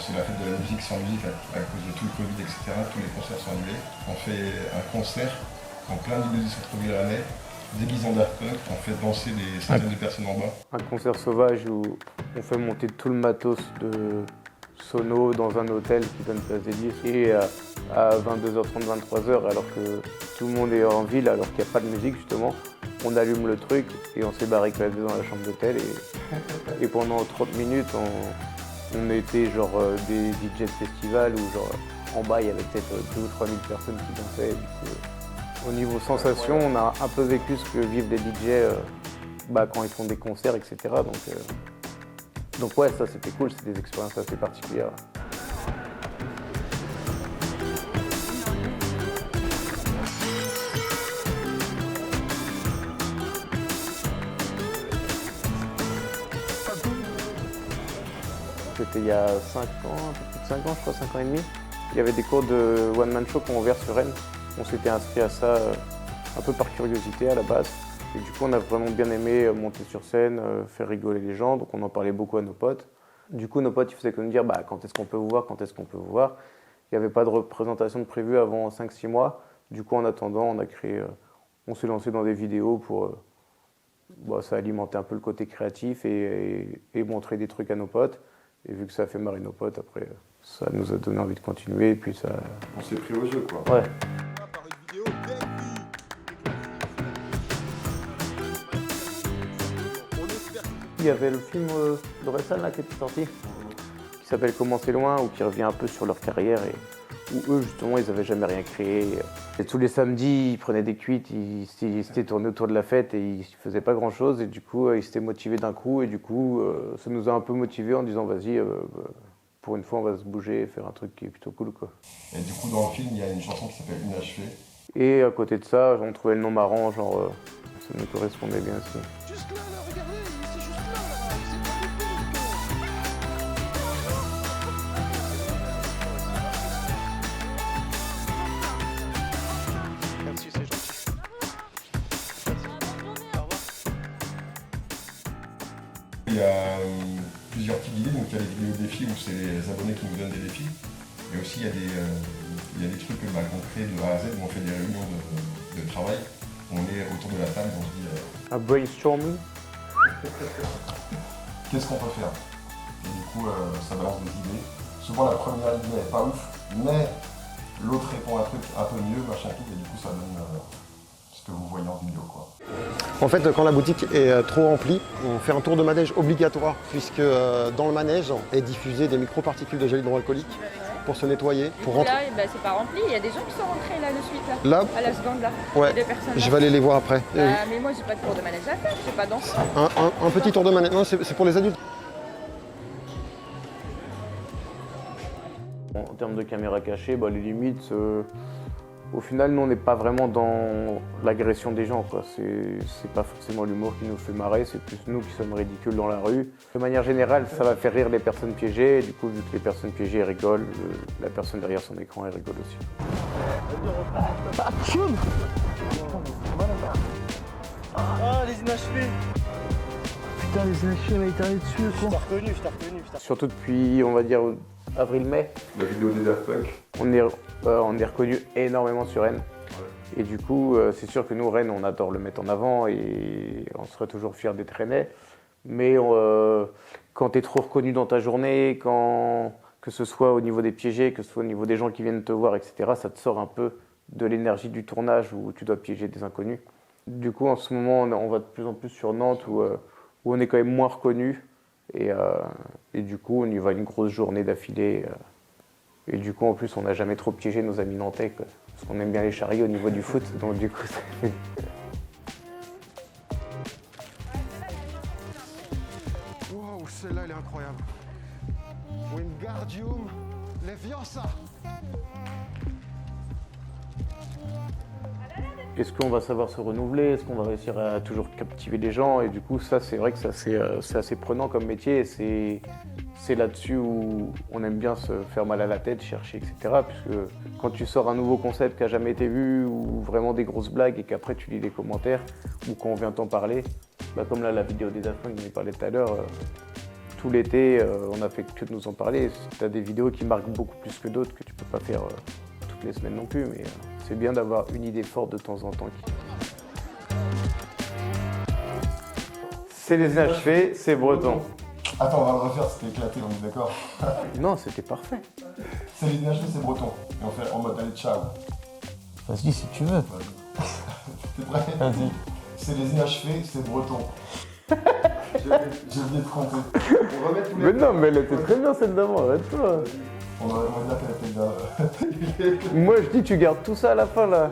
c'est la fête de la musique sans musique à cause de tout le Covid, etc. Tous les concerts sont annulés. On fait un concert en plein milieu du centre-ville rennais, déguisé en Daft Punk, on fait danser des centaines de personnes en bas. Un concert sauvage où on fait monter tout le matos de sono dans un hôtel qui donne place des disques et à 22h30, 23h alors que tout le monde est en ville, alors qu'il n'y a pas de musique justement, on allume le truc et on s'est barricadé dans la chambre d'hôtel et pendant 30 minutes on était genre des DJ de festival où genre en bas il y avait peut-être 2 ou 3 000 personnes qui dansaient. Du coup, au niveau sensation, on a un peu vécu ce que vivent les DJ quand ils font des concerts, etc. Donc ouais, ça c'était cool, c'est des expériences assez particulières. C'était il y a 5 ans, un peu plus de 5 ans, je crois, 5 ans et demi. Il y avait des cours de one-man show qui ont ouvert sur Rennes. On s'était inscrit à ça un peu par curiosité à la base. Et du coup, on a vraiment bien aimé monter sur scène, faire rigoler les gens. Donc on en parlait beaucoup à nos potes. Du coup, nos potes, ils faisaient que nous dire quand est-ce qu'on peut vous voir, quand est-ce qu'on peut vous voir. Il n'y avait pas de représentation de prévue avant 5-6 mois. Du coup, en attendant, on s'est lancé dans des vidéos pour ça alimentait un peu le côté créatif et montrer des trucs à nos potes. Et vu que ça a fait marrer nos potes, après, ça nous a donné envie de continuer. Et puis ça... On s'est pris au jeu, quoi. Ouais. Il y avait le film d'Orelsan là qui était sorti, qui s'appelle Comment c'est loin, ou qui revient un peu sur leur carrière et où eux justement ils n'avaient jamais rien créé. Et tous les samedis ils prenaient des cuites, ils s'étaient tournés autour de la fête et ils faisaient pas grand chose et du coup ils s'étaient motivés d'un coup et du coup ça nous a un peu motivés en disant vas-y pour une fois on va se bouger et faire un truc qui est plutôt cool quoi. Et du coup dans le film il y a une chanson qui s'appelle Inachevée. Et à côté de ça on trouvait le nom marrant, genre ça nous correspondait bien aussi. Juste là, regardez, c'est juste là, Merci, c'est gentil. Il y a plusieurs types d'idées, donc il y a les vidéos défis où c'est les abonnés qui nous donnent des défis. Et aussi il y a des trucs qu'on crée de A à Z, où on fait des réunions de travail. On est autour de la table, on se dit... Un brainstorming. Qu'est-ce qu'on peut faire? Et du coup, ça balance des idées. Souvent, la première idée n'est pas ouf, mais l'autre répond à un truc un peu mieux, machin tout, et du coup, ça donne ce que vous voyez en vidéo, quoi. En fait, quand la boutique est trop remplie, on fait un tour de manège obligatoire, puisque dans le manège est diffusé des microparticules de gel hydroalcoolique pour se nettoyer, pour rentrer. Là, c'est pas rempli, il y a des gens qui sont rentrés là de suite, Là, à la seconde là. ouais, Il y a des personnes je là. vais aller les voir après. Mais moi j'ai pas de cours de manège à faire, je sais pas danser. Un petit tour de manège, non, c'est pour les adultes. En termes de caméra cachée, les limites, au final, nous, on n'est pas vraiment dans l'agression des gens, quoi. C'est pas forcément l'humour qui nous fait marrer, c'est plus nous qui sommes ridicules dans la rue. De manière générale, ça va faire rire les personnes piégées, et du coup, vu que les personnes piégées elles rigolent, la personne derrière son écran, elle rigole aussi. Ah, les inachevés. Putain, les inachevés m'avaient été dessus, quoi. Je t'ai reconnu. Surtout depuis, on va dire, avril-mai, La vidéo des Daft Punk. on est reconnu énormément sur Rennes. Et du coup, c'est sûr que nous, Rennes, on adore le mettre en avant et on serait toujours fiers d'être Rennais. Mais quand tu es trop reconnu dans ta journée, que ce soit au niveau des piégés, que ce soit au niveau des gens qui viennent te voir, etc., ça te sort un peu de l'énergie du tournage où tu dois piéger des inconnus. Du coup, en ce moment, on va de plus en plus sur Nantes où on est quand même moins reconnu. Et du coup, on y va une grosse journée d'affilée. Et du coup, en plus, on n'a jamais trop piégé nos amis nantais, quoi. Parce qu'on aime bien les charrier au niveau du foot. Donc du coup, ça fait... Wow, celle-là, elle est incroyable. Wingardium Leviosa. Est-ce qu'on va savoir se renouveler? Est-ce qu'on va réussir à toujours captiver les gens? Et du coup, ça, c'est vrai que ça, c'est assez prenant comme métier. Et c'est là-dessus où on aime bien se faire mal à la tête, chercher, etc. Puisque quand tu sors un nouveau concept qui n'a jamais été vu, ou vraiment des grosses blagues, et qu'après tu lis les commentaires, ou qu'on vient t'en parler, comme là, la vidéo des Daft Punk dont j'ai parlé tout à l'heure, tout l'été, on a fait que de nous en parler. Tu as des vidéos qui marquent beaucoup plus que d'autres, que tu peux pas faire toutes les semaines non plus, mais c'est bien d'avoir une idée forte de temps en temps. C'est les inachevés, c'est breton. Attends, on va le refaire, c'était éclaté, on est d'accord? Non, c'était parfait. C'est les inachevés, c'est breton. Et on fait en mode allez, ciao. Vas-y si tu veux. T'es prêt? Vas-y. C'est les inachevés, c'est breton. J'ai oublié de compter. On remet tous les... Mais non, mais elle était très bien celle d'avant, arrête-toi. On va dire qu'elle était bien. Moi je dis tu gardes tout ça à la fin là.